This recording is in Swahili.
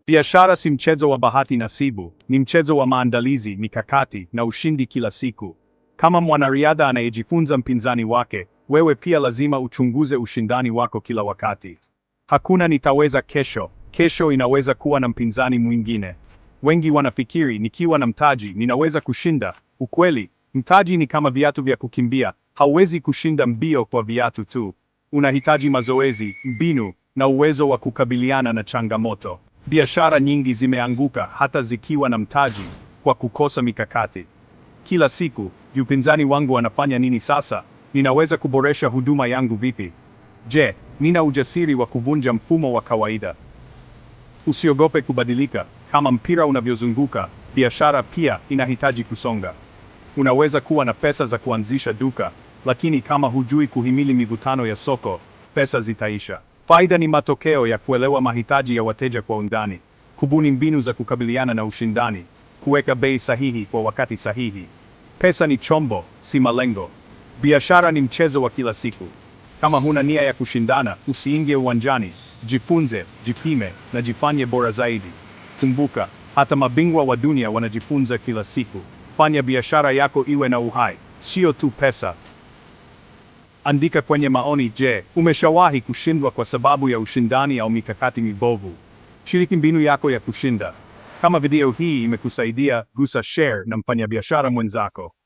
Biashara si mchezo wa bahati nasibu, ni mchezo wa maandalizi, mikakati na ushindi kila siku. Kama mwanariadha anayejifunza mpinzani wake, wewe pia lazima uchunguze ushindani wako kila wakati. Hakuna nitaweza kesho. Kesho inaweza kuwa na mpinzani mwingine. Wengi wanafikiri nikiwa na mtaji ninaweza kushinda. Ukweli, mtaji ni kama viatu vya kukimbia, hauwezi kushinda mbio kwa viatu tu. Unahitaji mazoezi, mbinu na uwezo wa kukabiliana na changamoto. Biashara nyingi zimeanguka hata zikiwa na mtaji kwa kukosa mikakati. Kila siku, upinzani wangu anafanya nini sasa? Ninaweza kuboresha huduma yangu vipi? Je, nina ujasiri wa kuvunja mfumo wa kawaida? Usiogope kubadilika. Kama mpira unavyozunguka, biashara pia inahitaji kusonga. Unaweza kuwa na pesa za kuanzisha duka, lakini kama hujui kuhimili mivutano ya soko, pesa zitaisha. Faida ni matokeo ya kuelewa mahitaji ya wateja kwa undani, kubuni mbinu za kukabiliana na ushindani, kuweka bei sahihi kwa wakati sahihi. Pesa ni chombo, si malengo. Biashara ni mchezo wa kila siku. Kama huna nia ya kushindana, usiingie uwanjani. Jifunze, jipime na jifanye bora zaidi. Kumbuka, hata mabingwa wa dunia wanajifunza kila siku. Fanya biashara yako iwe na uhai, sio tu pesa. Andika kwenye maoni, je, umeshawahi kushindwa kwa sababu ya ushindani au mikakati mibovu? Shiriki mbinu yako ya kushinda. Kama video hii imekusaidia, gusa share na mfanyabiashara mwenzako.